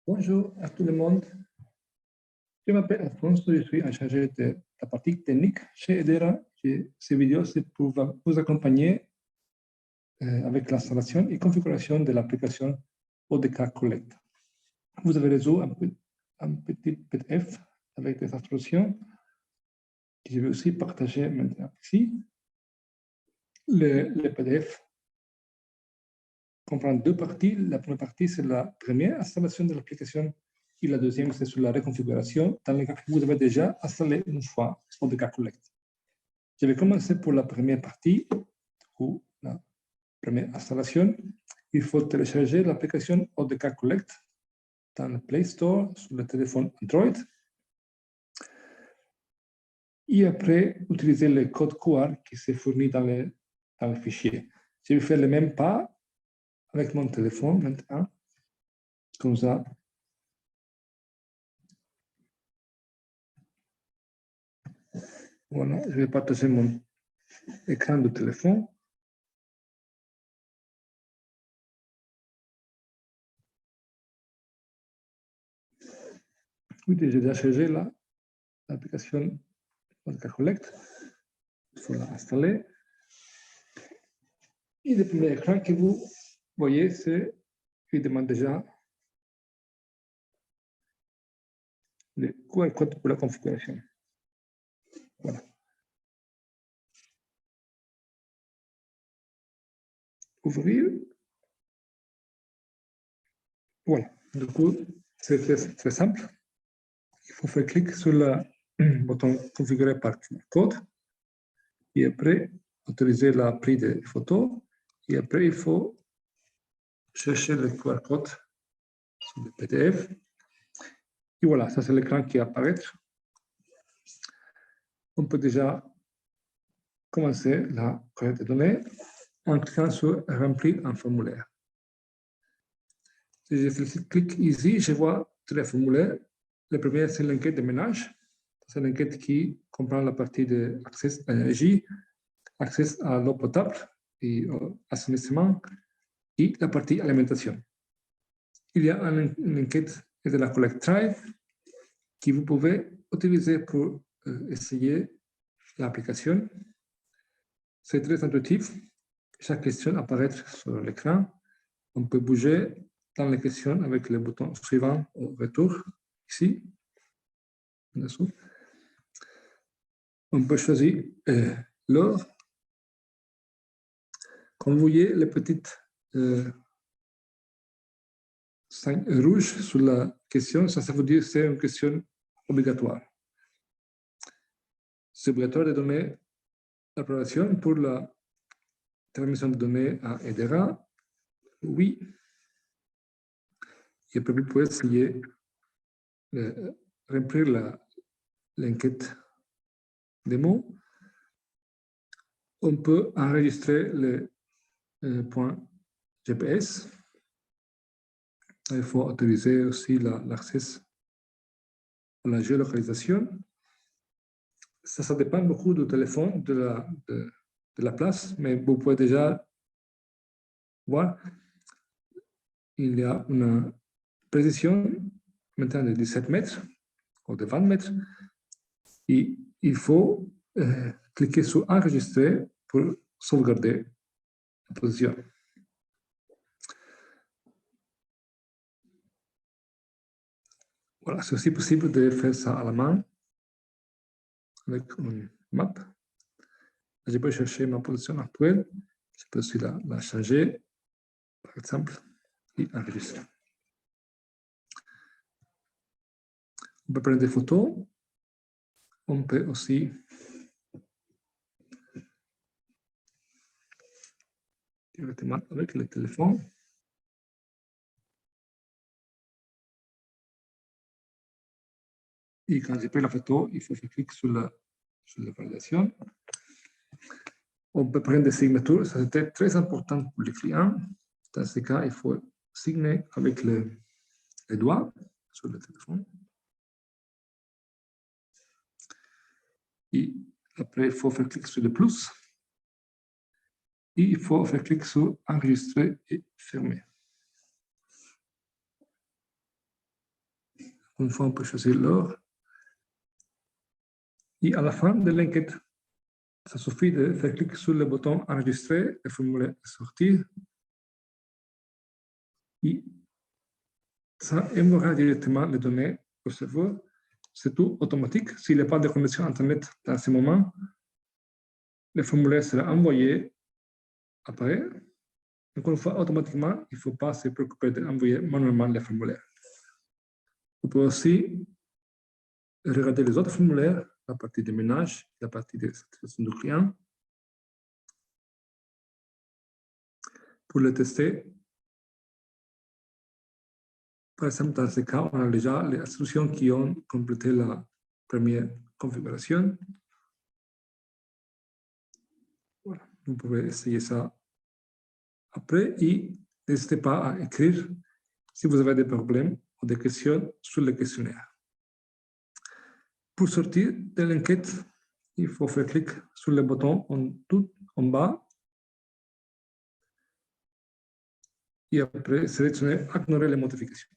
Bonjour à tout le monde. Je m'appelle Alphonse, je suis en charge de la partie technique chez Edera. Ces vidéos, c'est pour vous accompagner avec l'installation et configuration de l'application ODK Collect. Vous avez reçu un petit PDF avec des instructions que je vais aussi partager maintenant ici. Le PDF comprend deux parties. La première partie, c'est la première installation de l'application et la deuxième, c'est sur la reconfiguration dans le cas que vous avez déjà installé une fois ODK Collect. Je vais commencer pour la première partie, ou la première installation. Il faut télécharger l'application ODK Collect dans le Play Store sur le téléphone Android. Et après, utiliser le code QR qui s'est fourni dans le fichier. Je vais faire le même pas avec mon téléphone maintenant, comme ça. Voilà, je vais partager mon écran de téléphone. Oui, j'ai déjà chargé l'application ODK Collect. Il faut l'installer. Et le premier écran que vous voyez, c'est qu'il demande déjà le QR code pour la configuration. Voilà. Ouvrir. Voilà. Du coup, c'est très simple. Il faut faire clic sur le bouton configurer par code. Et après, autoriser la prise de photos. Et après, il faut chercher le QR code sur le PDF. Et voilà, ça c'est l'écran qui apparaît. On peut déjà commencer la collecte de données en cliquant sur remplir un formulaire. Si je fais clic ici, je vois tous les formulaires. Le premier, c'est l'enquête de ménage. C'est l'enquête qui comprend la partie de accès à l'énergie, accès à l'eau potable et assainissement, et la partie alimentation. Il y a une enquête de la collecte Drive que vous pouvez utiliser pour essayer l'application. C'est très intuitif. Chaque question apparaît sur l'écran. On peut bouger dans les questions avec le bouton suivant ou retour, ici, en dessous. On peut choisir l'heure. Comme vous voyez, les petites signes rouges sur la question, ça veut dire que c'est une question obligatoire. C'est obligatoire de donner l'approbation pour la transmission de données à Edera. Oui. Et après, vous pouvez essayer de remplir l'enquête des mots. On peut enregistrer le point GPS. Il faut autoriser aussi l'accès à la géolocalisation. Ça dépend beaucoup du téléphone, de la place, mais vous pouvez déjà voir, il y a une précision maintenant de 17 mètres ou de 20 mètres. Et il faut cliquer sur enregistrer pour sauvegarder la position. Voilà, c'est aussi possible de faire ça à la main avec une map. Je peux chercher ma position actuelle. Je peux aussi la changer, par exemple, et enregistrer. On peut prendre des photos. On peut aussi directement avec le téléphone. Et quand j'ai pris la photo, il faut faire clic sur la validation. On peut prendre des signatures. Ça c'était très important pour les clients. Dans ce cas, il faut signer avec les doigts sur le téléphone. Et après, il faut faire clic sur le plus. Et il faut faire clic sur enregistrer et fermer. Une fois, on peut choisir l'heure. Et à la fin de l'enquête, ça suffit de faire clic sur le bouton enregistrer, le formulaire est sorti. Et ça enverra directement les données au serveur. C'est tout automatique. S'il n'y a pas de connexion Internet dans ce moment, le formulaire sera envoyé après. Encore une fois, automatiquement, il ne faut pas se préoccuper d'envoyer manuellement les formulaires. Vous pouvez aussi regarder les autres formulaires, la partie des ménages, la partie de satisfaction du client. Pour le tester, par exemple, dans ce cas, on a déjà les institutions qui ont complété la première configuration. Voilà, vous pouvez essayer ça après et n'hésitez pas à écrire si vous avez des problèmes ou des questions sur le questionnaire. Pour sortir de l'enquête, il faut faire clic sur le bouton tout en bas et après sélectionner ignorer les modifications.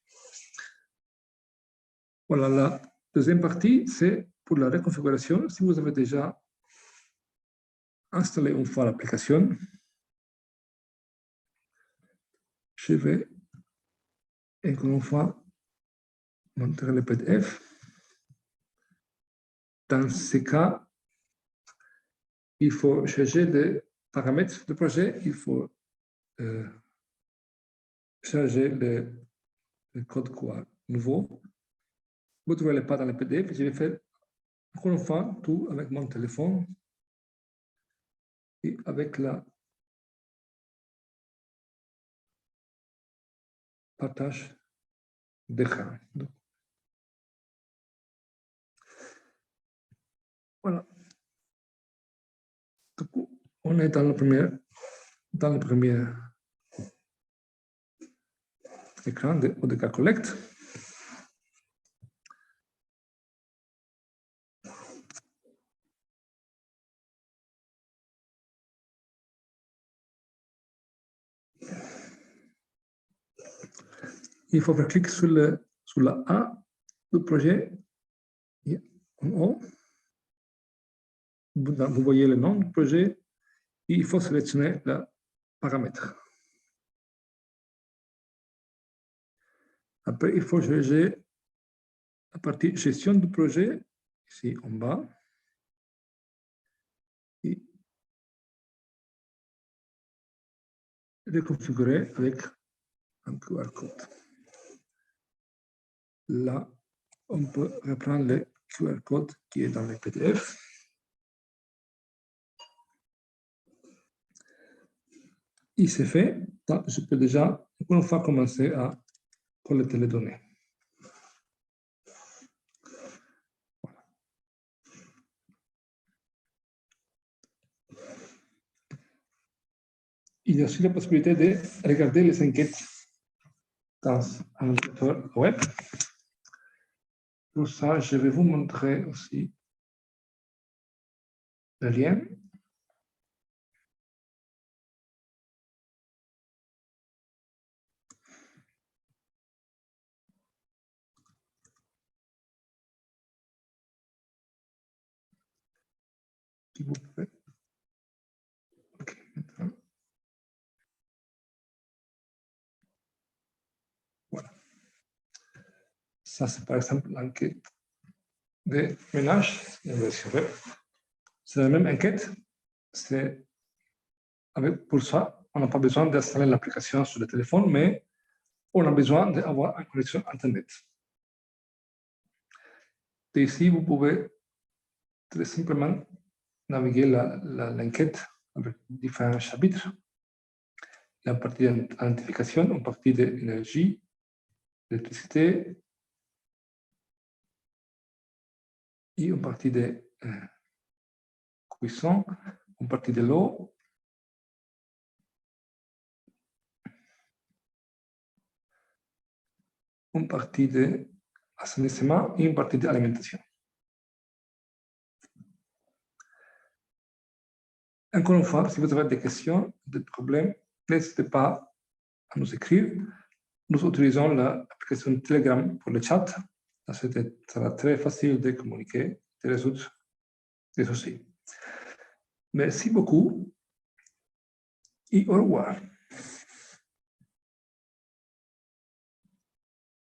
Voilà, la deuxième partie, c'est pour la reconfiguration. Si vous avez déjà installé une fois l'application, je vais encore une fois montrer le PDF. Dans ce cas, il faut changer des paramètres du projet. Il faut changer le code quoi nouveau. Vous ne trouvez pas dans le PDF. Je vais faire encore une fois tout avec mon téléphone et avec la partage d'écran. Voilà. Du coup, on est dans le premier écran de ODK Collect. Il faut faire clic sur la A du projet et en haut. Vous voyez le nom du projet et il faut sélectionner le paramètre. Après, il faut juger la partie gestion du projet, ici en bas. Et reconfigurer avec un QR code. Là, on peut reprendre le QR code qui est dans le PDF. Et c'est fait. Je peux déjà, une fois, commencer à collecter les données. Voilà. Il y a aussi la possibilité de regarder les enquêtes dans un navigateur web. Pour ça, je vais vous montrer aussi le lien. Si vous pouvez. OK, maintenant. Voilà. Ça, c'est par exemple l'enquête des ménages, la version web. C'est la même enquête. Pour ça, on n'a pas besoin d'installer l'application sur le téléphone, mais on a besoin d'avoir une connexion Internet. Et ici, vous pouvez très simplement naviguer l'enquête avec différents chapitres. La partie d'identification, une partie d'énergie, d'électricité, et une partie de cuisson, une partie de l'eau, une partie d'assainissement et une partie d'alimentation. Encore une fois, si vous avez des questions, des problèmes, n'hésitez pas à nous écrire. Nous utilisons l'application Telegram pour le chat. Ça sera très facile de communiquer, de résoudre des soucis. Merci beaucoup et au revoir.